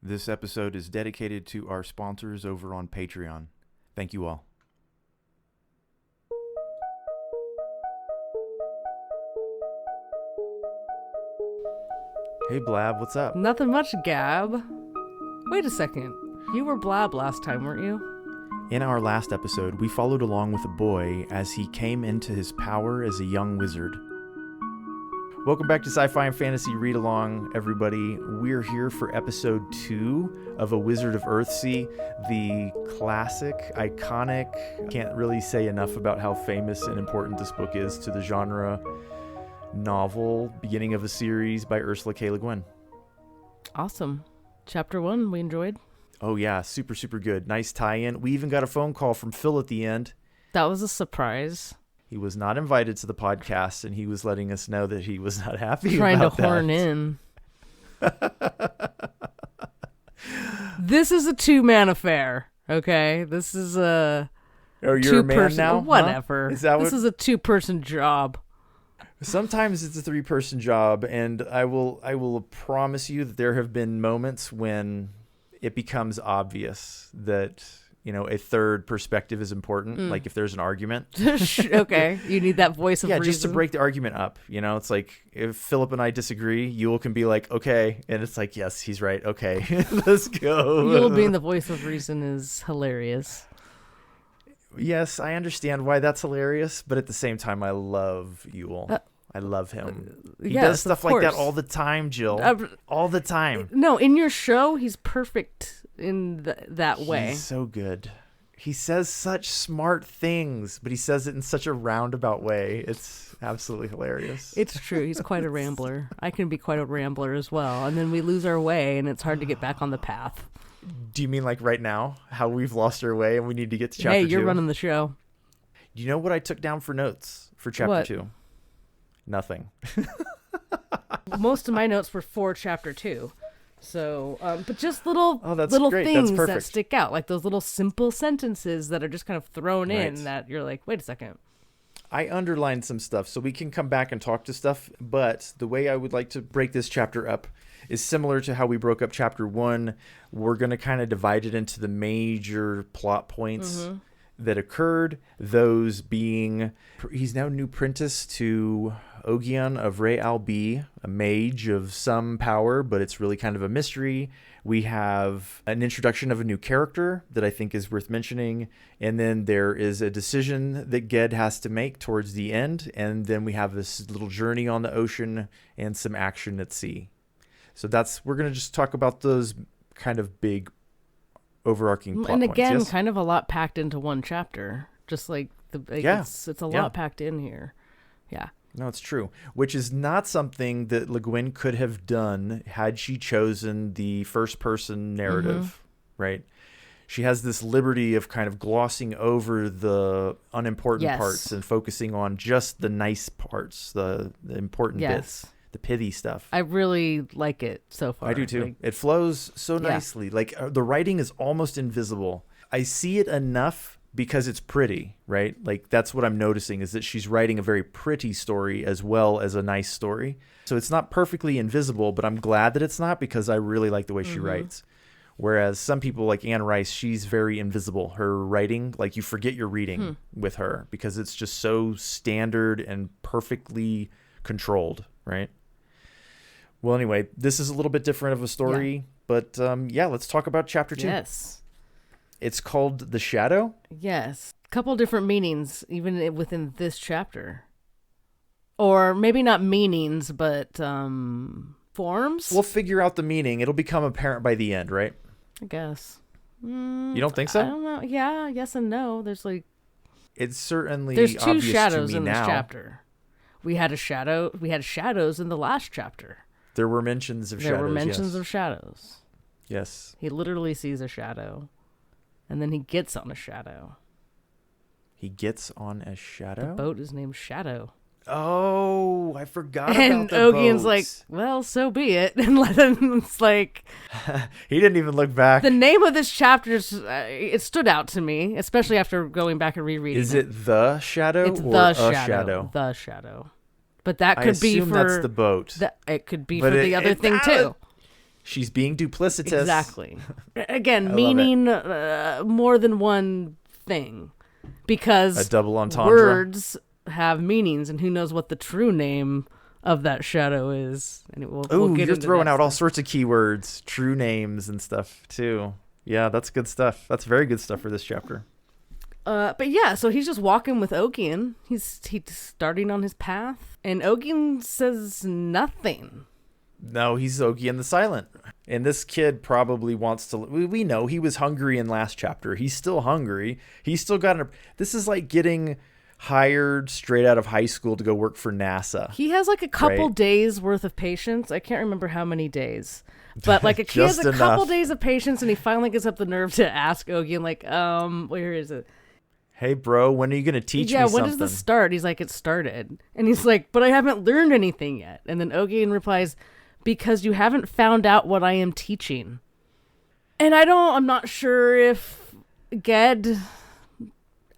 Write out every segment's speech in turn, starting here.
This episode is dedicated to our sponsors over on Patreon. Thank you all. Hey Blab, what's up? Nothing much, Gab. Wait a second. You were Blab last time, weren't you? In our last episode, we followed along with a boy as he came into his power as a young wizard. Welcome back to Sci-Fi and Fantasy Read-Along, everybody. We're here for episode 2 of A Wizard of Earthsea, the classic, iconic, can't really say enough about how famous and important this book is to the genre, novel, beginning of a series by Ursula K. Guin. Awesome. Chapter 1, we enjoyed. Oh yeah, super, super good. Nice tie-in. We even got a phone call from Phil at the end. That was a surprise. He was not invited to the podcast, and he was letting us know that he was not happy Trying about to horn in. This is a two-man affair, okay? This is a Oh, you're a man two-person... now? Whatever. Huh? Is that this is a two-person job. Sometimes it's a 3-person job, and I will promise you that there have been moments when it becomes obvious that, you know, a third perspective is important. Like if there's an argument. Okay. You need that voice of reason. Yeah, just to break the argument up. You know, it's like if Philip and I disagree, Yule can be like, okay. And it's like, yes, he's right. Okay, let's go. Yule being the voice of reason is hilarious. Yes, I understand why that's hilarious. But at the same time, I love Yule. I love him. He does stuff like that all the time, Jill. All the time. No, in your show, he's perfect in that way. He's so good. He says such smart things, but he says it in such a roundabout way. It's absolutely hilarious. It's true. He's quite a rambler. I can be quite a rambler as well. And then we lose our way, and it's hard to get back on the path. Do you mean like right now, how we've lost our way and we need to get to chapter 2? Hey, you're running the show. Do you know what I took down for notes for chapter 2? Nothing. Most of my notes were for chapter 2. So, but just little great. things that stick out, like those little simple sentences that are just kind of thrown in that you're like, wait a second. I underlined some stuff so we can come back and talk to stuff, but the way I would like to break this chapter up is similar to how we broke up chapter 1. We're going to kind of divide it into the major plot points that occurred, those being he's now new apprentice to Ogion of Ray Albi, a mage of some power, but it's really kind of a mystery. We have an introduction of a new character that I think is worth mentioning, and then there is a decision that Ged has to make towards the end, and then we have this little journey on the ocean and some action at sea. So we're going to just talk about those kind of big overarching plot and again, points, yes? kind of a lot packed into one chapter, just like it's a lot packed in here. Yeah. No, it's true. Which is not something that Le Guin could have done had she chosen the first-person narrative, right? She has this liberty of kind of glossing over the unimportant parts and focusing on just the nice parts, the important bits, the pithy stuff. I really like it so far. I do too. It flows so nicely. Like the writing is almost invisible. I see it enough because it's pretty, right? Like that's what I'm noticing is that she's writing a very pretty story as well as a nice story. So it's not perfectly invisible, but I'm glad that it's not because I really like the way she writes. Whereas some people like Anne Rice, she's very invisible. Her writing, like you forget you're reading with her because it's just so standard and perfectly controlled, right? Well, anyway, this is a little bit different of a story, but let's talk about chapter 2. Yes. It's called The Shadow? Yes. A couple different meanings, even within this chapter. Or maybe not meanings, but forms? We'll figure out the meaning. It'll become apparent by the end, right? I guess. You don't think so? I don't know. Yeah, yes and no. There's it's certainly there's two obvious shadows to me in this now. chapter. We had shadows in the last chapter. There were mentions of shadows. There were mentions of shadows. Yes. He literally sees a shadow. And then he gets on a shadow. He gets on a shadow? The boat is named Shadow. Oh, I forgot about and the Ogion's boats. like, well, so be it. And let him, it's like... He didn't even look back. The name of this chapter, it stood out to me, especially after going back and rereading Is it The Shadow It's or The A Shadow? The Shadow. But that could I be assume for... that's the boat. It could be But for the other thing, too. She's being duplicitous. Exactly. Again, I meaning more than one thing. Because a double entendre. words have meanings, and who knows what the true name of that shadow is. And we'll get you're into throwing that out all stuff. sorts of keywords, true names and stuff too. Yeah, that's good stuff. That's very good stuff for this chapter. But yeah, so he's just walking with Ogion. He's starting on his path, and Ogion says nothing. No, he's Ogion the Silent. And this kid probably wants to... We know he was hungry in last chapter. He's still hungry. He's still got... This is like getting hired straight out of high school to go work for NASA. He has like a couple Right. days worth of patience. I can't remember how many days. But like he has Just a couple enough. days of patience, and he finally gets up the nerve to ask Ogion, like, where is it? Hey, bro, when are you going to teach me Yeah, something? when does this start? He's like, it started. And he's like, but I haven't learned anything yet. And then Ogion replies, because you haven't found out what I am teaching. And I'm not sure if Ged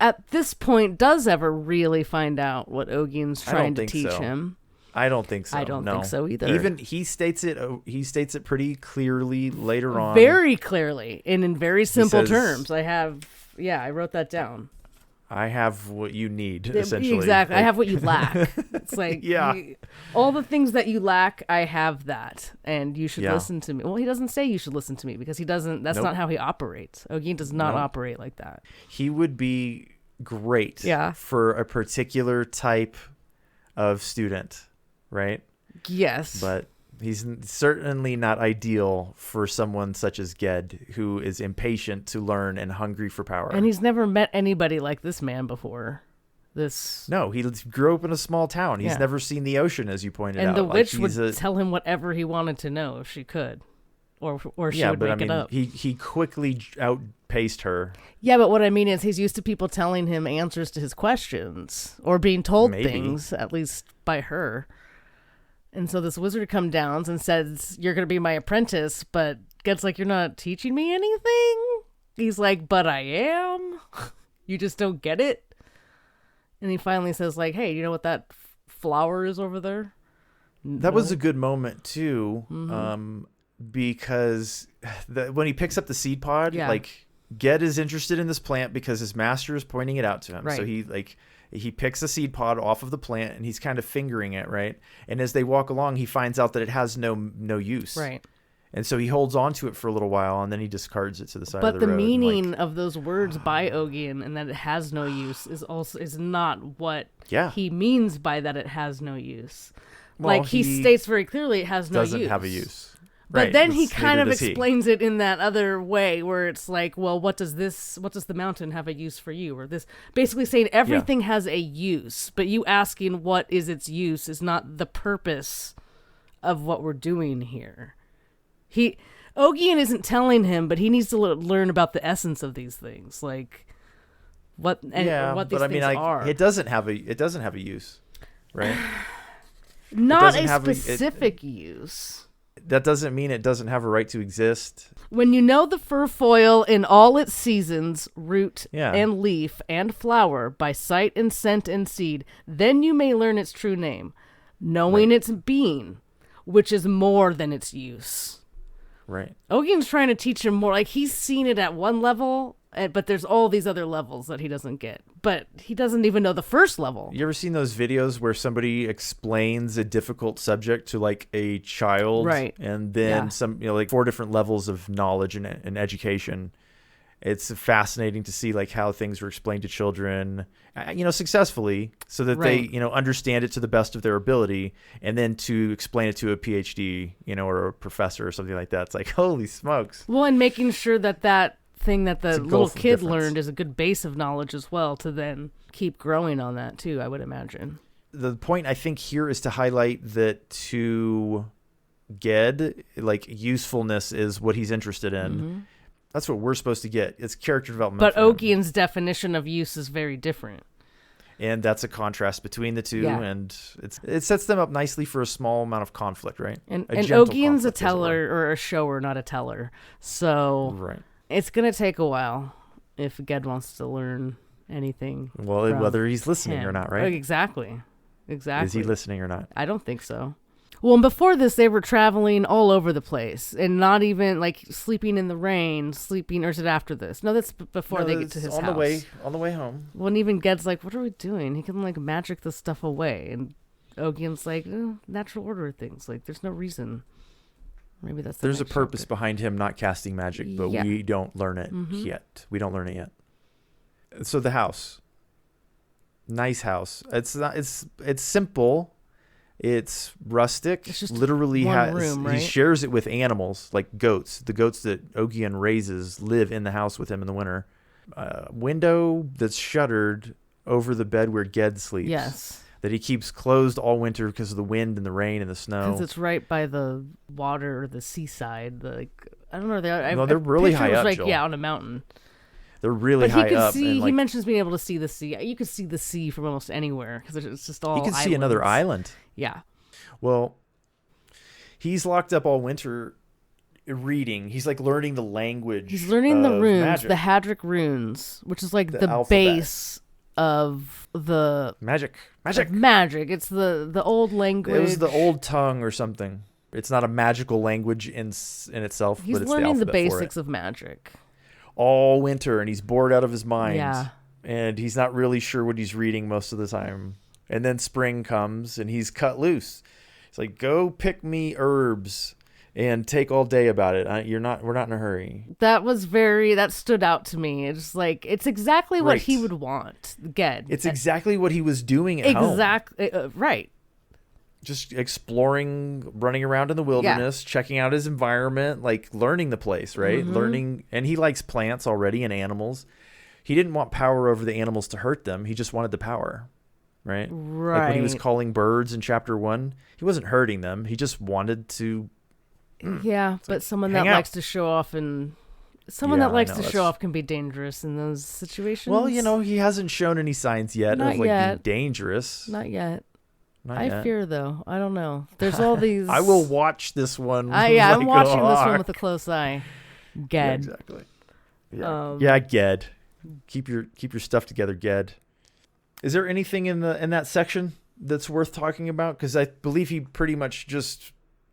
at this point does ever really find out what Ogion's trying to think teach so. him. I don't think so. I don't no. think so either. Even he states it pretty clearly later on. Very clearly and in very simple says- terms. I wrote that down. I have what you need, essentially. Exactly. I Like- have what you lack. It's like, Yeah. all the things that you lack, I have that. And you should Yeah. listen to me. Well, he doesn't say you should listen to me because he doesn't. That's Nope. not how he operates. Ogion does not Nope. operate like that. He would be great Yeah. for a particular type of student, right? Yes. But he's certainly not ideal for someone such as Ged, who is impatient to learn and hungry for power. And he's never met anybody like this man before. No, he grew up in a small town. He's Yeah. never seen the ocean, as you pointed out. And the Like, witch would he's tell him whatever he wanted to know if she could. Or she yeah, would but make I mean, it up. he quickly outpaced her. Yeah, but what I mean is he's used to people telling him answers to his questions or being told Maybe. things, at least by her. And so this wizard comes down and says, you're going to be my apprentice, but Ged's like, you're not teaching me anything? He's like, but I am. You just don't get it? And he finally says, like, hey, you know what that flower is over there? That was a good moment, too, Mm-hmm. because when he picks up the seed pod, Yeah. like, Ged is interested in this plant because his master is pointing it out to him. Right. So he picks a seed pod off of the plant, and he's kind of fingering it, right? And as they walk along, he finds out that it has no use. Right. And so he holds on to it for a little while, and then he discards it to the side But of the the road. and, meaning of those words by Ogion and that it has no use is not what Yeah. he means by that it has no use. Well, like he he states very clearly it has no use. doesn't have a use. But Right, then he neither kind of does he. explains it in that other way where it's like, well, what does the mountain have a use for you? Or this basically saying everything has a use, but you asking what is its use is not the purpose of what we're doing here. Ogion isn't telling him, but he needs to learn about the essence of these things, like what these but I mean, things are. it doesn't have a use, right? Not doesn't a have specific use. That doesn't mean it doesn't have a right to exist. When you know the furfoil in all its seasons, root Yeah. and leaf and flower, by sight and scent and seed, then you may learn its true name, knowing its being, which is more than its use. Right. Ogion's trying to teach him more. Like, he's seen it at one level, but there's all these other levels that he doesn't get. But he doesn't even know the first level. You ever seen those videos where somebody explains a difficult subject to like a child? Right. And then Yeah. like 4 different levels of knowledge and education. It's fascinating to see like how things were explained to children, successfully, so that Right. they, understand it to the best of their ability, and then to explain it to a PhD, or a professor or something like that. It's like, holy smokes. Well, and making sure that thing that the It's a little gulf of kid difference. learned is a good base of knowledge as well to then keep growing on that too, I would imagine. The point I think here is to highlight that to Ged, like, usefulness is what he's interested in. Mm-hmm. That's what we're supposed to get. It's character development. But for him. Ogion's definition of use is very different. And that's a contrast between the two, Yeah. and it sets them up nicely for a small amount of conflict, right? And A gentle Ogion's a conflict, as it were. teller or a shower, not a teller. So Right. it's going to take a while if Ged wants to learn anything. Well, from whether he's listening or him. not, right? Exactly. Is he listening or not? I don't think so. Well, and before this, they were traveling all over the place and not even like sleeping in the rain, sleeping, or is it after this? No, that's before they get to his on house. On the way home. When even Ged's like, what are we doing? He can like magic this stuff away. And Ogion's like, natural order of things. Like, there's no reason. Maybe that's There's a purpose behind him not casting magic, but we don't learn it yet. We don't learn it yet. So the house. Nice house. It's not, it's simple. It's rustic. It's just literally one room, right? He shares it with animals like goats. The goats that Ogion raises live in the house with him in the winter. Window that's shuttered over the bed where Ged sleeps. Yes. That he keeps closed all winter because of the wind and the rain and the snow. Because it's right by the water or the seaside. Like, I don't know. They're really high up, like, Jill. yeah, on a mountain. They're really high up. See, he mentions being able to see the sea. You could see the sea from almost anywhere because it's just all. You can see another island. Yeah. Well, he's locked up all winter reading. He's like learning the language. He's learning the runes, magic. the Hadric runes, which is like the base of the magic. It's the old language. It was the old tongue or something. It's not a magical language in itself. He's but it's learning the the basics of magic. All winter, and he's bored out of his mind. Yeah. And he's not really sure what he's reading most of the time. And then spring comes, and he's cut loose. He's like, "Go pick me herbs, and take all day about it. We're not in a hurry." That stood out to me. It's like it's exactly what he would want. Ged. It's exactly what he was doing at home. Exactly right. Just exploring, running around in the wilderness, checking out his environment, like learning the place, right? Learning, and he likes plants already and animals. He didn't want power over the animals to hurt them. He just wanted the power, right? Right. Like when he was calling birds in chapter 1, he wasn't hurting them. He just wanted to. Yeah, but someone that likes to show off can be dangerous in those situations. Well, he hasn't shown any signs yet of being dangerous. Not yet. I fear, though. I don't know. There's all these. I will watch this one. I'm watching this one with a close eye. Ged. Yeah, exactly. Yeah, Ged. Keep your stuff together, Ged. Is there anything in that section that's worth talking about? Because I believe he pretty much just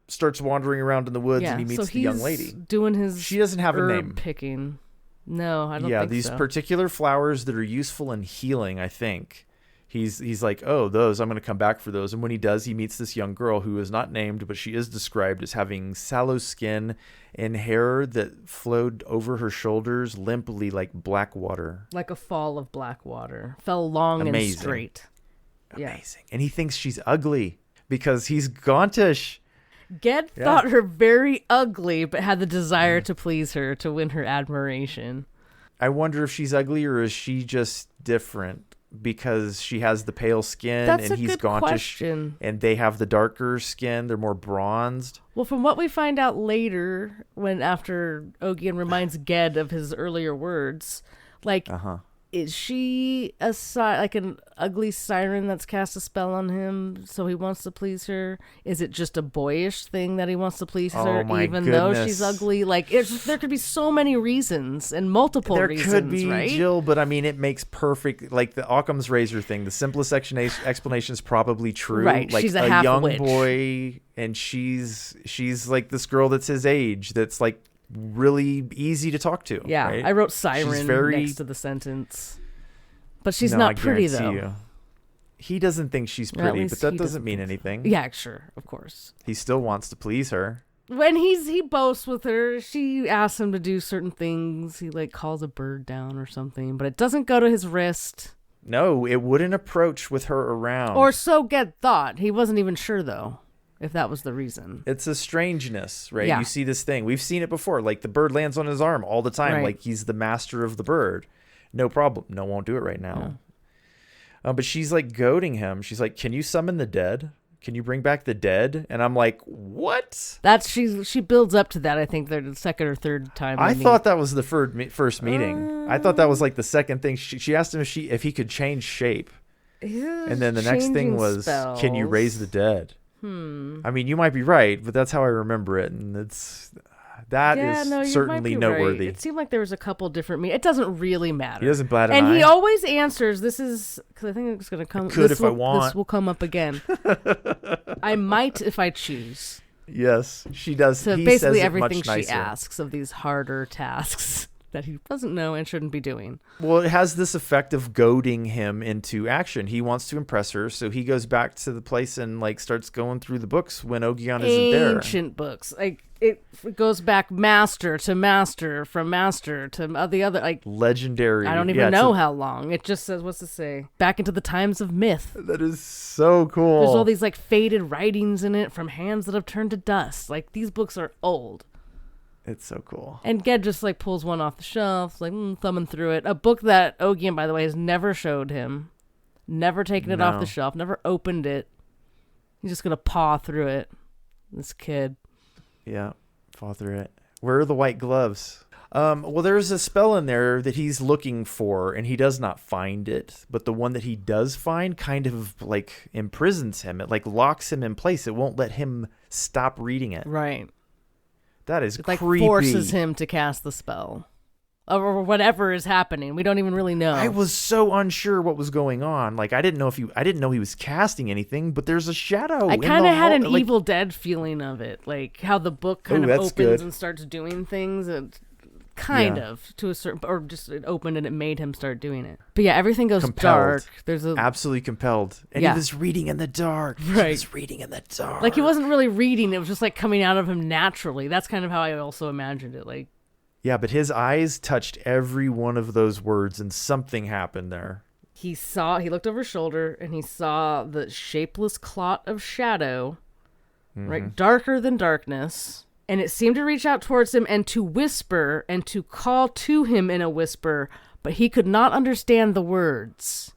starts wandering around in the woods and he meets the young lady. Doing his. She doesn't have a name. Picking. No, I don't think so. Yeah, these particular flowers that are useful in healing, I think. He's like, oh, those, I'm going to come back for those. And when he does, he meets this young girl who is not named, but she is described as having sallow skin and hair that flowed over her shoulders limply like black water. Like a fall of black water. Fell long and straight. Amazing. And he thinks she's ugly because he's gauntish. Ged thought her very ugly, but had the desire to please her, to win her admiration. I wonder if she's ugly or is she just different? Because she has the pale skin and he's gauntish question. And they have the darker skin. They're more bronzed. Well, from what we find out later, after Ogion reminds Ged of his earlier words, is she like an ugly siren that's cast a spell on him so he wants to please her? Is it just a boyish thing that he wants to please her even though she's ugly? Like, there could be so many reasons and multiple reasons, There could be, right? Jill, but I mean, it makes perfect, like the Occam's razor thing. The simplest explanation is probably true. Right, like she's a half young witch. boy, and she's like this girl that's his age that's like really easy to talk to. Yeah, right? I wrote siren next to the sentence. But she's not pretty, though. He doesn't think she's pretty, but that doesn't mean anything. Yeah, sure, of course. He still wants to please her. When he boasts with her, she asks him to do certain things. He like calls a bird down or something, but it doesn't go to his wrist. No, it wouldn't approach with her around. Or so Ged thought. He wasn't even sure, though, if that was the reason. It's a strangeness, right? Yeah. You see this thing. We've seen it before. Like the bird lands on his arm all the time. Right. Like he's the master of the bird. No problem. No, won't do it right now. Yeah. But she's like goading him. She's like, "Can you summon the dead? Can you bring back the dead?" And I'm like, "What?" She builds up to that. I think they're the second or third time. I thought that was the first meeting. I thought that was like the second thing. She asked him if he could change shape, and then the next thing was, spells. "Can you raise the dead?" I mean, you might be right, but that's how I remember it, and That is you might certainly be noteworthy. Right. It seemed like there was a couple different It doesn't really matter. He doesn't bat an eye. And he always answers, this is, because I think it's going to come. I want. This will come up again. I might if I choose. Yes, she does. So he basically says everything it much nicer. she asks of these harder tasks that he doesn't know and shouldn't be doing. Well, it has this effect of goading him into action. He wants to impress her, so he goes back to the place and like starts going through the books when Ogion isn't there. Ancient books. Like it goes back master, from master to the other, like legendary. I don't even know how long. It just says, what's to say? Back into the times of myth. That is so cool. There's all these like faded writings in it from hands that have turned to dust. Like these books are old. It's so cool. And Ged just like pulls one off the shelf, like thumbing through it. A book that Ogion, by the way, has never showed him. Never taken it off the shelf. Never opened it. He's just going to paw through it. This kid. Yeah, paw through it. Where are the white gloves? Well, there's a spell in there that he's looking for, and he does not find it. But the one that he does find kind of like imprisons him. It like locks him in place. It won't let him stop reading it. Right. That is it like creepy. Forces him to cast the spell. Or whatever is happening. We don't even really know. I was so unsure what was going on. Like I didn't know he was casting anything, but there's a shadow. I kind of had an Evil Dead feeling of it. Like how the book kind of opens and starts doing things and kind of to a certain, or just it opened and it made him start doing it. But yeah, everything goes dark. There's absolutely compelled. And he was reading in the dark. Right. He was reading in the dark. Like he wasn't really reading. It was just like coming out of him naturally. That's kind of how I also imagined it. Like, yeah, but his eyes touched every one of those words and something happened there. He looked over his shoulder and he saw the shapeless clot of shadow, right? Darker than darkness. And it seemed to reach out towards him and to whisper and to call to him in a whisper, but he could not understand the words.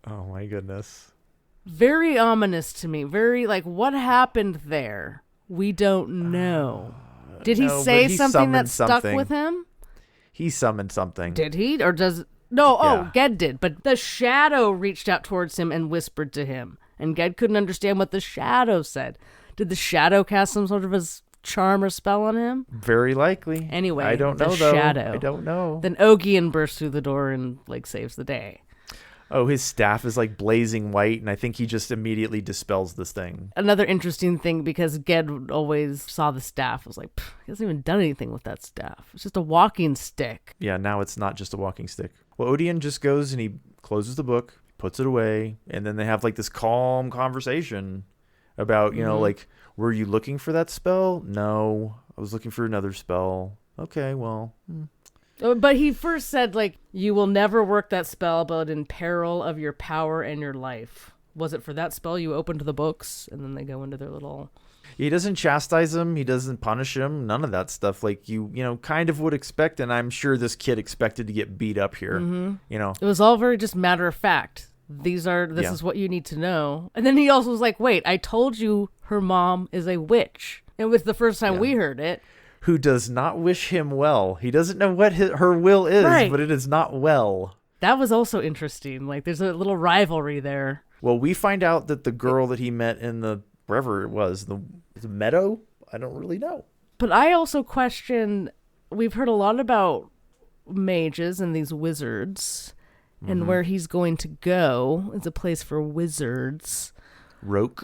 Oh my goodness. Very ominous to me. Very like, what happened there? We don't know. Did he say something that stuck with him? He summoned something. Did he? Or does... No, yeah. Ged did. But the shadow reached out towards him and whispered to him. And Ged couldn't understand what the shadow said. Did the shadow cast some sort of a charm or spell on him? Very likely. Anyway, I don't know, shadow. I don't know. Then Ogion bursts through the door and like saves the day. Oh, his staff is like blazing white, and I think he just immediately dispels this thing. Another interesting thing, because Ged always saw the staff, was like, he hasn't even done anything with that staff. It's just a walking stick. Yeah, now it's not just a walking stick. Well, Ogion just goes and he closes the book, puts it away, and then they have like this calm conversation about, you know, like, were you looking for that spell? No, I was looking for another spell. Okay, well... But he first said, like, you will never work that spell, but in peril of your power and your life. Was it for that spell you opened the books? And then they go into their little... He doesn't chastise him. He doesn't punish him. None of that stuff. Like you know, kind of would expect. And I'm sure this kid expected to get beat up here. You know, it was all very just matter of fact. This is what you need to know. And then he also was like, wait, I told you her mom is a witch. It was the first time we heard it. Who does not wish him well. He doesn't know what her will is, but it is not well. That was also interesting. Like, there's a little rivalry there. Well, we find out that the girl that he met in the, wherever it was, the meadow? I don't really know. But I also question, we've heard a lot about mages and these wizards, and where he's going to go is a place for wizards. Roke.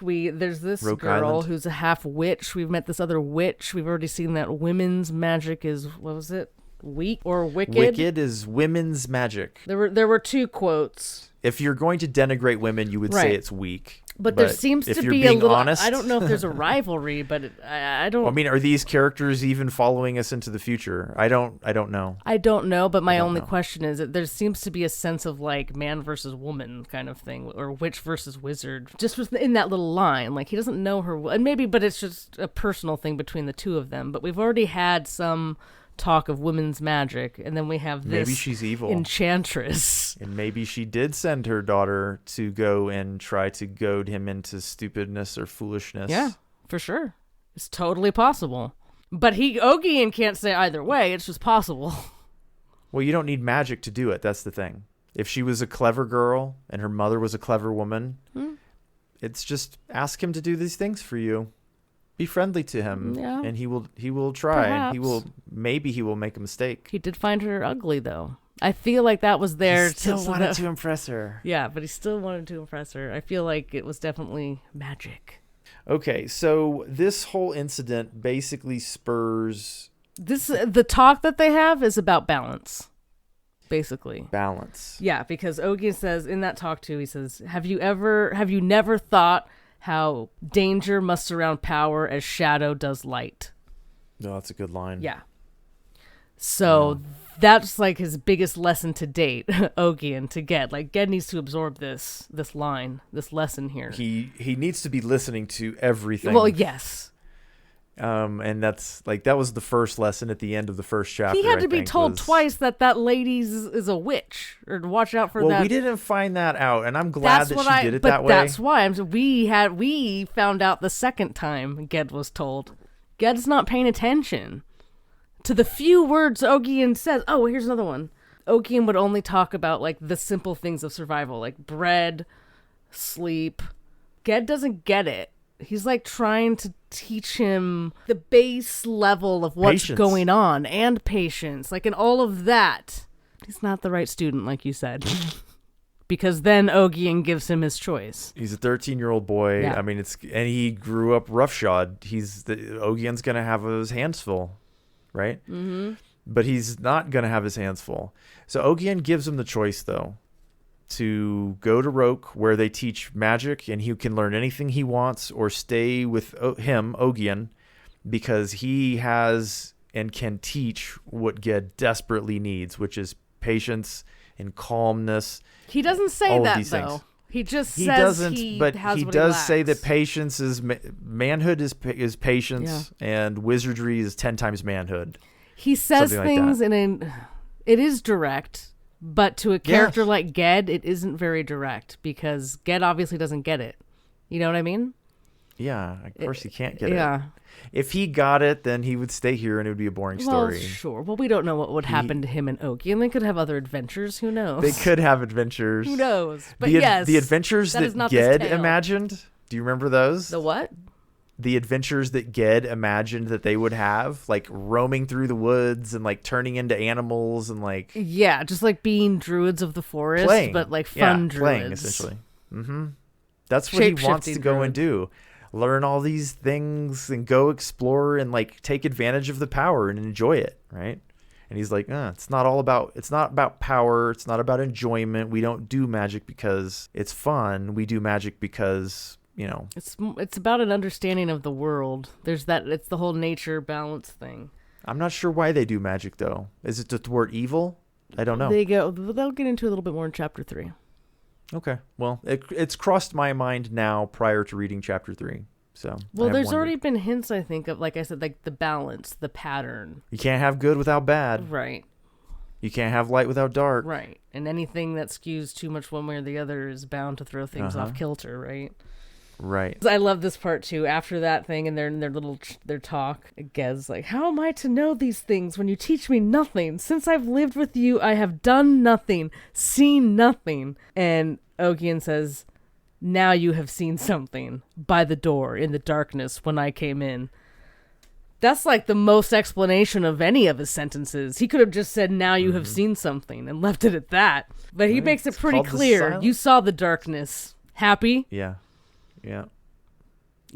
There's this Roke girl Island. Who's a half witch. We've met this other witch. We've already seen that women's magic is, what was it? Weak or wicked? Wicked is women's magic. There were two quotes. If you're going to denigrate women, you would say it's weak. But there seems to be a little... Honest, I don't know if there's a rivalry, but I don't... I mean, are these characters even following us into the future? I don't know. I don't know, but my only question is that there seems to be a sense of like man versus woman kind of thing, or witch versus wizard, just in that little line. Like he doesn't know her, and maybe, but it's just a personal thing between the two of them. But we've already had some talk of women's magic, and then we have this maybe she's evil enchantress, and maybe she did send her daughter to go and try to goad him into stupidness or foolishness. Yeah, for sure, it's totally possible. But Ogion can't say either way. It's just possible. Well, you don't need magic to do it. That's the thing. If she was a clever girl and her mother was a clever woman, it's just ask him to do these things for you. be friendly to him, Yeah. and he will try, and he Perhaps. will make a mistake. He did find her ugly, though. I feel like that was there. He still wanted to impress her. Yeah, but he still wanted to impress her. I feel like it was definitely magic. Okay, so this whole incident basically spurs The talk that they have is about balance, basically. balance. Yeah, because Ogion says in that talk too, he says, have you never thought how danger must surround power as shadow does light? No, that's a good line. Yeah. So that's like his biggest lesson to date, Ogion, to Ged. Like, Ged needs to absorb this lesson here. He needs to be listening to everything. Well, yes. And that was the first lesson at the end of the first chapter. He had to be told twice that lady is a witch, or to watch out for that. Well, we didn't find that out, and I'm glad that she did it that way. But that's why we found out the second time Ged was told. Ged's not paying attention to the few words Ogion says. Oh, here's another one. Ogion would only talk about like the simple things of survival, like bread, sleep. Ged doesn't get it. He's like trying to teach him the base level of what's going on, and patience, like, and all of that. He's not the right student, like you said. Because then Ogion gives him his choice. He's a 13-year-old boy. Yeah. I mean, and he grew up roughshod. Ogion's gonna have his hands full, right? Mm-hmm. But he's not gonna have his hands full. So Ogion gives him the choice, though, to go to Roke, where they teach magic, and he can learn anything he wants, or stay with him, Ogion, because he has and can teach what Ged desperately needs, which is patience and calmness. He doesn't say that, though. Things. He just he says doesn't, he but has he what does he say that lacks. patience is manhood is patience, and wizardry is 10 times manhood. He says Something things like it is direct, but to a character like Ged, it isn't very direct, because Ged obviously doesn't get it. You know what I mean? Yeah, of course he can't get Yeah. it. If he got it, then he would stay here and it would be a boring story. Well, sure. Well, we don't know what would happen to him and Ogion. They could have other adventures. Who knows? They could have adventures. Who knows? But the adventures that is that not this Ged tale. imagined. Do you remember those? The what? The adventures that Ged imagined that they would have, like roaming through the woods and like turning into animals and like Yeah, just like being druids of the forest, playing. but like fun druids. Playing essentially. Mm-hmm. That's what he wants to go and do. Learn all these things and go explore and like take advantage of the power and enjoy it, right? And he's like, it's not about power, it's not about enjoyment. We don't do magic because it's fun. We do magic because, it's about an understanding of the world. There's that. It's the whole nature balance thing. I'm not sure why they do magic though. Is it to thwart evil? I don't know. They'll get into it a little bit more in chapter 3. Okay. Well, it's crossed my mind now prior to reading chapter 3. So there's already been hints, I think, of, like I said, like the balance, the pattern. You can't have good without bad. Right. You can't have light without dark. Right. And anything that skews too much one way or the other is bound to throw things off kilter, right? Right. I love this part too. After that thing and their talk, Ged's like, "How am I to know these things when you teach me nothing? Since I've lived with you, I have done nothing, seen nothing." And Ogion says, "Now you have seen something by the door in the darkness when I came in." That's like the most explanation of any of his sentences. He could have just said, "Now you have seen something," and left it at that. But he makes it pretty clear. You saw the darkness. Happy? Yeah. Yeah.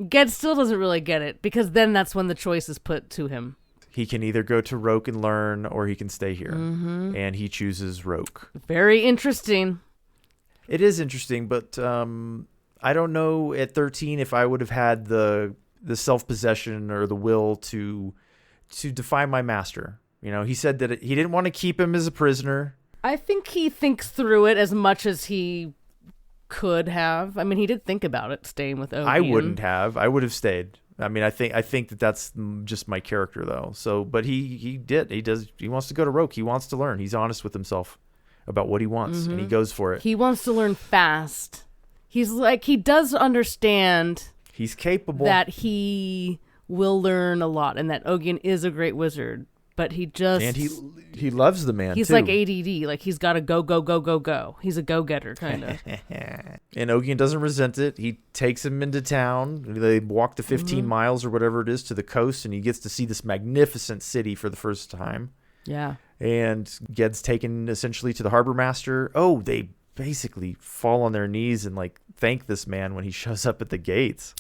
Ged still doesn't really get it, because then that's when the choice is put to him. He can either go to Roke and learn, or he can stay here. Mm-hmm. And he chooses Roke. Very interesting. It is interesting, but I don't know at 13 if I would have had the self-possession or the will to defy my master. He said that he didn't want to keep him as a prisoner. I think he thinks through it as much as he could have. I mean, he did think about it, staying with Ogion. I wouldn't have. I would have stayed. I mean, I think that's just my character, though. So, but he did. He wants to go to Roke. He wants to learn. He's honest with himself about what he wants, and he goes for it. He wants to learn fast. He's like, he does understand. He's capable. That he will learn a lot, and that Ogion is a great wizard. but he just... And he loves the man, he's too. like ADD. Like, he's got to go, go, go, go, go. He's a go-getter, kind of. And Ogion doesn't resent it. He takes him into town. They walk the 15 miles or whatever it is to the coast, and he gets to see this magnificent city for the first time. Yeah. And Ged's taken essentially to the harbor master. Oh, they basically fall on their knees and like thank this man when he shows up at the gates.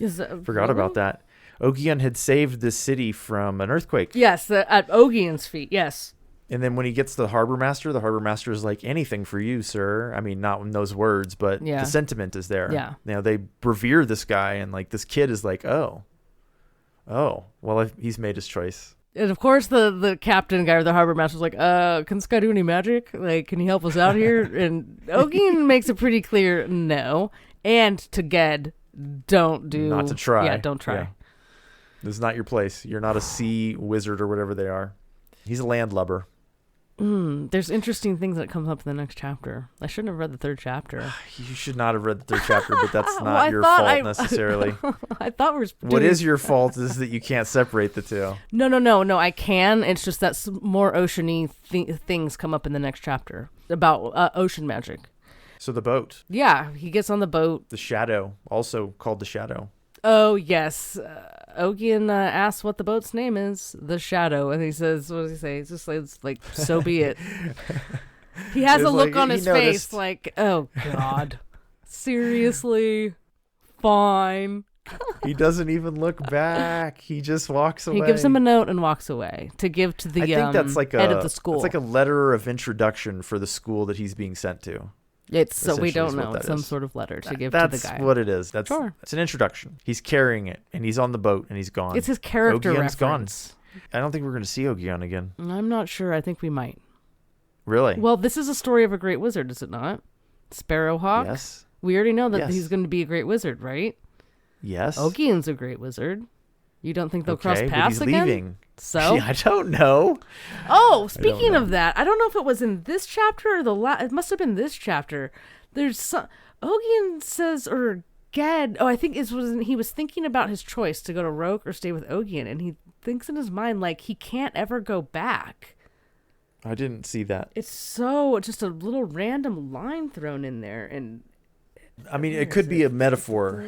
Forgot about that. Ogion had saved this city from an earthquake. Yes, at Ogion's feet, yes. And then when he gets to the harbor master is like, anything for you, sir. I mean, not in those words, but the sentiment is there. Yeah. You know, they revere this guy, and like this kid is like, oh, well, he's made his choice. And of course, the captain guy or the harbor master's like, can this guy do any magic? Like, can he help us out here? And Ogion makes it pretty clear, no. And to Ged, not to try. Yeah, don't try. Yeah. This is not your place. You're not a sea wizard or whatever they are. He's a landlubber. There's interesting things that comes up in the next chapter. I shouldn't have read the third chapter. You should not have read the third chapter, but that's not your fault necessarily. I thought we were... What is your fault is that you can't separate the two. No, I can. It's just that some more oceany things come up in the next chapter about ocean magic. So the boat. Yeah, he gets on the boat. The Shadow, also called the Shadow. Oh, yes. Ogion asks what the boat's name is, the Shadow, and he says, what does he say? It's just like, so be it. He has a look on his face like, oh, God. Seriously? Fine. He doesn't even look back. He just walks away. He gives him a note and walks away to give to the I think that's like head of the school. It's like a letter of introduction for the school that he's being sent to. It's so we don't know. It's some sort of letter to give to the guy. That's what it is. It's an introduction. He's carrying it, and he's on the boat, and he's gone. It's his character Ogion's reference. Gone. I don't think we're going to see Ogion again. I'm not sure. I think we might. Really? Well, this is a story of a great wizard, is it not? Sparrowhawk? Yes. We already know that he's going to be a great wizard, right? Yes. Ogion's a great wizard. You don't think they'll cross paths but he's again? Leaving. So? Yeah, I don't know. Oh, speaking of that, I don't know if it was in this chapter or the last. It must have been this chapter. There's some... Ogion says, or Ged... Oh, I think he was thinking about his choice to go to Roke or stay with Ogion, and he thinks in his mind, like, he can't ever go back. I didn't see that. It's just a little random line thrown in there, and... I mean, it could be a metaphor.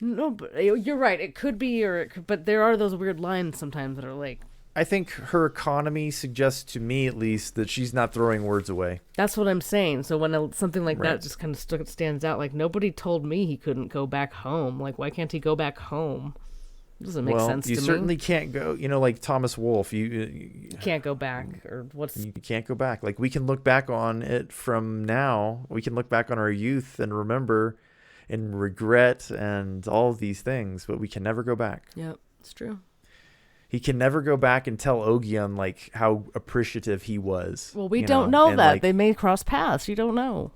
No, but you're right. It could be, but there are those weird lines sometimes that are like... I think her economy suggests to me, at least, that she's not throwing words away. That's what I'm saying. So when something like that just kind of stands out, like, nobody told me he couldn't go back home. Like, why can't he go back home? It doesn't make sense to me. You certainly can't go, like Thomas Wolfe. You can't go back, or what's... You can't go back. Like, we can look back on it from now. We can look back on our youth and remember and regret and all of these things, but we can never go back. Yep, it's true. He can never go back and tell Ogion, like, how appreciative he was. Well, we don't know that. Like, they may cross paths. You don't know.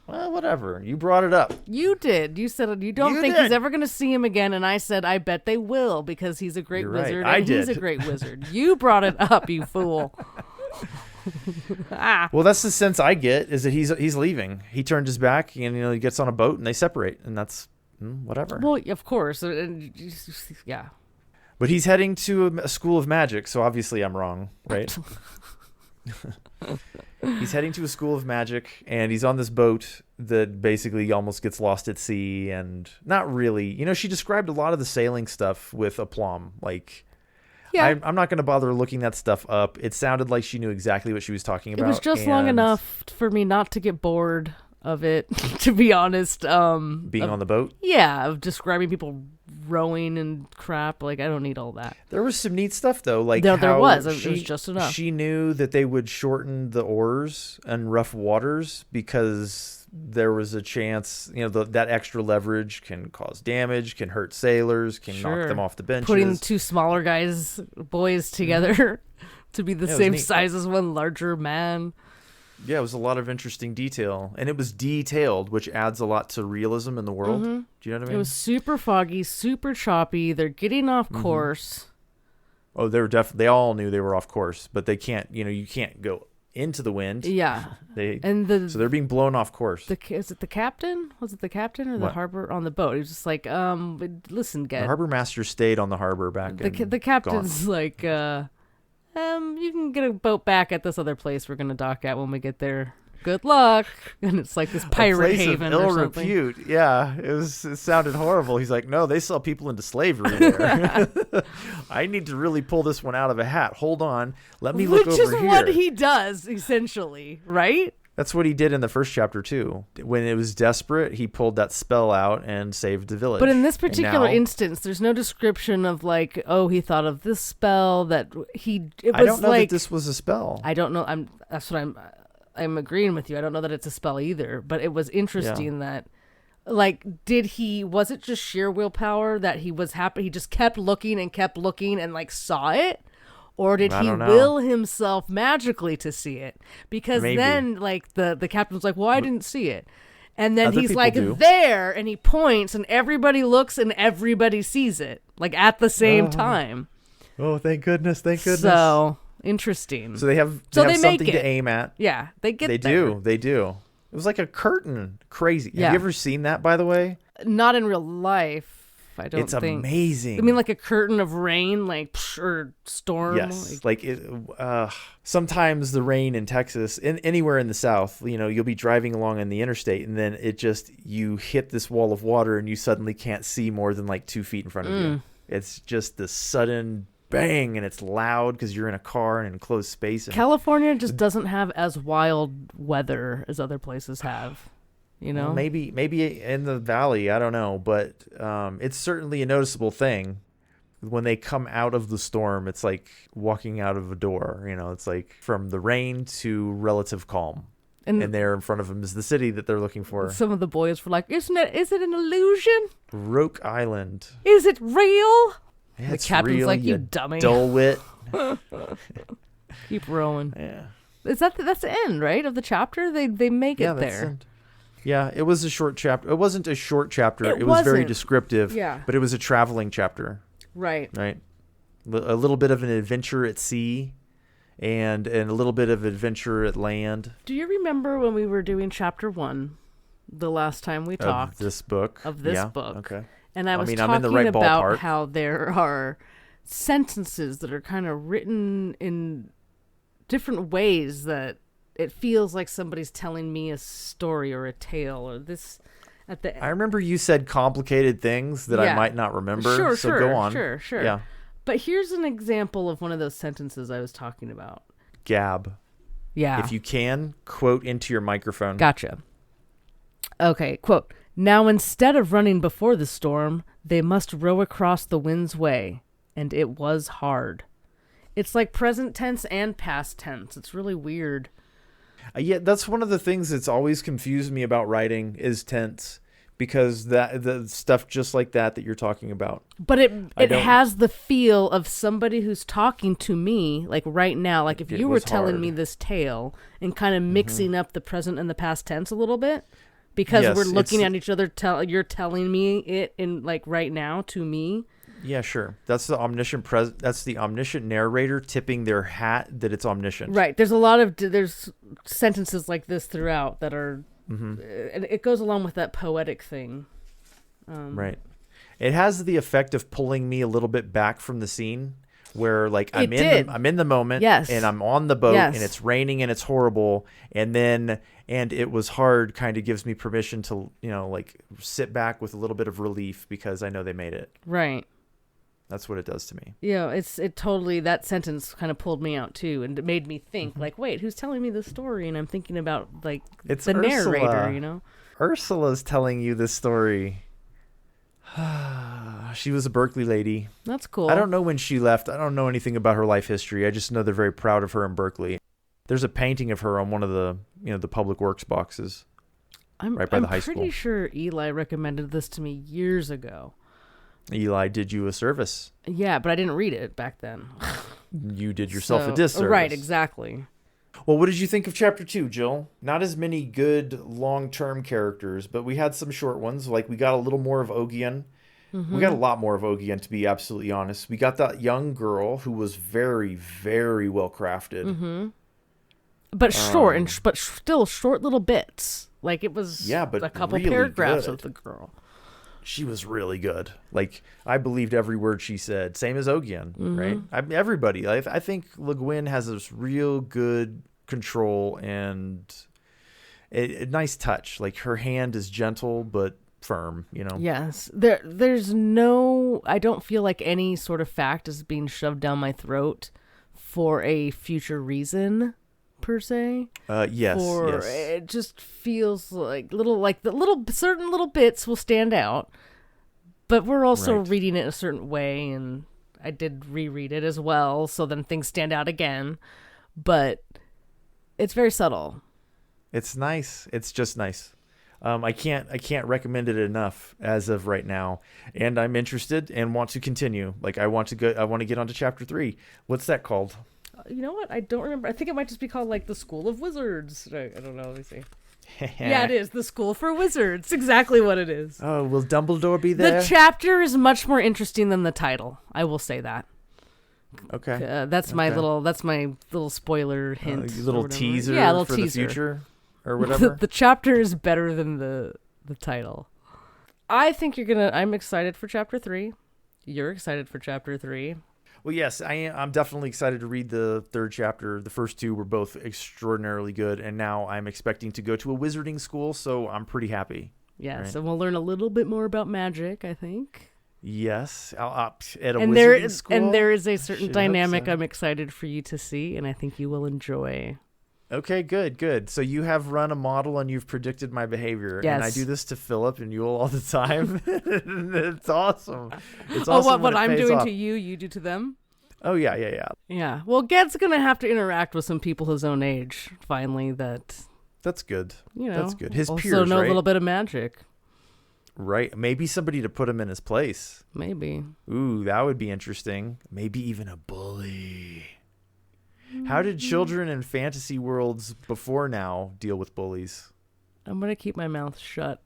Well, whatever. You brought it up. You did. You said you don't think he's ever going to see him again, and I said, I bet they will, because he's a great wizard, and he's a great wizard. You brought it up, you fool. Well, that's the sense I get, is that he's leaving. He turned his back, and he gets on a boat, and they separate, and that's whatever. Well, of course. Yeah. But he's heading to a school of magic, so obviously I'm wrong, right? He's heading to a school of magic, and he's on this boat that basically almost gets lost at sea, and not really. She described a lot of the sailing stuff with aplomb. Like, yeah. I'm not going to bother looking that stuff up. It sounded like she knew exactly what she was talking about. It was just long enough for me not to get bored of it, to be honest. Being on the boat? Yeah, of describing people rowing and crap. Like, I don't need all that. There was some neat stuff, though. Like, there was. It was just enough. She knew that they would shorten the oars in rough waters because there was a chance, that extra leverage can cause damage, can hurt sailors, can knock them off the benches. Putting two smaller boys together to be the same size as one larger man. Yeah, it was a lot of interesting detail. And it was detailed, which adds a lot to realism in the world. Mm-hmm. Do you know what I mean? It was super foggy, super choppy. They're getting off course. Oh, they all knew they were off course, but they can't, you can't go into the wind. Yeah. So they're being blown off course. Is it the captain? Was it the captain or the harbor on the boat? He was just like, listen, Ged. The harbor master stayed on the harbor back. The captain's gone. Like, you can get a boat back at this other place we're gonna dock at when we get there. Good luck. And it's like this pirate haven of ill or something. repute. Yeah, it sounded horrible. He's like, no, they sell people into slavery there. I need to really pull this one out of a hat. Hold on, let me look over here. Which is what he does, essentially, right? That's what he did in the first chapter too. When it was desperate, he pulled that spell out and saved the village. But in this particular instance, there's no description of like, oh, he thought of this spell that he. It was I don't know like, that this was a spell. I don't know. That's what I'm agreeing with you. I don't know that it's a spell either. But it was interesting that, like, was it just sheer willpower that he was happy? He just kept looking and like saw it. Or did he will himself magically to see it? Because then, like, the captain's like, well, I didn't see it. And then he's like, there, and he points, and everybody looks, and everybody sees it, like, at the same time. Oh, thank goodness, thank goodness. So, interesting. So they have something to aim at. Yeah, they do. They do. It was like a curtain. Crazy. Yeah. Have you ever seen that, by the way? Not in real life. I don't think. It's amazing. I mean, like a curtain of rain, like, or storm. Yes. Sometimes the rain in Texas, anywhere in the South, you'll be driving along on the interstate and then you hit this wall of water and you suddenly can't see more than like 2 feet in front of you. It's just the sudden bang, and it's loud because you're in a car and in enclosed space. California just doesn't have as wild weather as other places have. Well, maybe in the valley, I don't know, but it's certainly a noticeable thing. When they come out of the storm, it's like walking out of a door. It's like from the rain to relative calm, and there in front of them is the city that they're looking for. Some of the boys were like, "Is it an illusion? Roke Island. Is it real?" Yeah, the captain's real, like, "You dummy, dull wit." Keep rowing. Yeah, that's the end, right, of the chapter? They make it there. Yeah, it was a short chapter. It wasn't a short chapter. It was very descriptive. Yeah. But it was a traveling chapter. Right. Right. A little bit of an adventure at sea and a little bit of adventure at land. Do you remember when we were doing chapter 1 the last time we talked? Of this book. Okay. And I was I'm talking in the right about ballpark. how there are sentences that are kind of written in different ways that it feels like somebody's telling me a story or a tale or this at the I remember you said complicated things that I might not remember. Sure, go on. Sure. Yeah. But here's an example of one of those sentences I was talking about. Gab. Yeah. If you can, quote into your microphone. Gotcha. Okay, quote. Now instead of running before the storm, they must row across the wind's way, and it was hard. It's like present tense and past tense. It's really weird. Yeah, that's one of the things that's always confused me about writing is tense, because the stuff just like that you're talking about. But it has the feel of somebody who's talking to me, like right now. Like if you were telling me this tale and kind of mixing up the present and the past tense a little bit, because we're looking at each other. You're telling me it in like right now to me. Yeah, sure. That's the omniscient That's the omniscient narrator tipping their hat that it's omniscient. Right. There's there's sentences like this throughout that are, and it goes along with that poetic thing. Right. It has the effect of pulling me a little bit back from the scene, where like I'm in the moment, and I'm on the boat, and it's raining and it's horrible, and it was hard kind of gives me permission to like sit back with a little bit of relief because I know they made it. Right. That's what it does to me. Yeah, it totally, that sentence kind of pulled me out too, and it made me think like, wait, who's telling me this story? And I'm thinking about like it's the Ursula. narrator, Ursula's telling you this story. She was a Berkeley lady. That's cool. I don't know when she left. I don't know anything about her life history. I just know they're very proud of her in Berkeley. There's a painting of her on one of the the public works boxes right by the high school. I'm pretty sure Eli recommended this to me years ago. Eli did you a service. Yeah, but I didn't read it back then. You did yourself a disservice. Right, exactly. Well, what did you think of Chapter 2, Jill? Not as many good long-term characters, but we had some short ones. Like, we got a little more of Ogion. We got a lot more of Ogion, to be absolutely honest. We got that young girl who was very, very well crafted. But short, but still short little bits. Like, it was a couple paragraphs of the girl. she was really good. Like, I believed every word she said. Same as Ogion, right? Everybody. I think Le Guin has this real good control and a nice touch. Like, her hand is gentle but firm, you know? Yes. There's no... I don't feel like any sort of fact is being shoved down my throat for a future reason, per se. Yes. It just feels like certain little bits will stand out, but we're also reading it a certain way, and I did reread it as well, so then things stand out again. But it's very subtle. It's nice. It's just nice. I can't recommend it enough as of right now, and I'm interested and want to continue. Like, I want to get onto chapter 3. What's that called? You know what? I don't remember. I think it might just be called like the School of Wizards. I don't know. Let me see. Yeah, it is the School for Wizards. Exactly what it is. Oh, will Dumbledore be there? The chapter is much more interesting than the title. I will say that. Okay. That's my little spoiler hint. Little teaser little for teaser. The future or whatever. The chapter is better than the title. I think I'm excited for chapter 3. You're excited for chapter 3. Well, yes, I'm definitely excited to read the third chapter. The first two were both extraordinarily good, and now I'm expecting to go to a wizarding school, so I'm pretty happy. Yes, right? And we'll learn a little bit more about magic, I think. Yes, at a wizarding school. And there is a certain dynamic I'm excited for you to see, and I think you will enjoy. Okay, good. So you have run a model and you've predicted my behavior. Yes. And I do this to Philip and Yule all the time. It's awesome. It's awesome. What I'm doing to you do to them? Oh, yeah. Yeah. Well, Ged's going to have to interact with some people his own age, finally, That's good. You know. That's good. His also peers, know right? a little bit of magic. Right. Maybe somebody to put him in his place. Maybe. Ooh, that would be interesting. Maybe even a bully. How did children in fantasy worlds before now deal with bullies? I'm going to keep my mouth shut.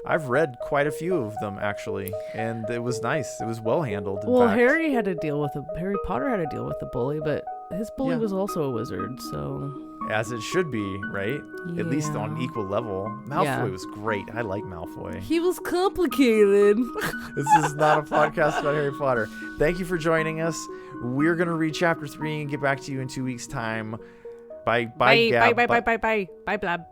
I've read quite a few of them, actually, and it was nice. It was well handled. Well, fact. Harry Potter had to deal with a bully, but his bully was also a wizard, so... As it should be, right? Yeah. At least on equal level. Malfoy was great. I like Malfoy. He was complicated. This is not a podcast about Harry Potter. Thank you for joining us. We're going to read chapter 3 and get back to you in 2 weeks' time. Bye, Gab. Bye, Blab.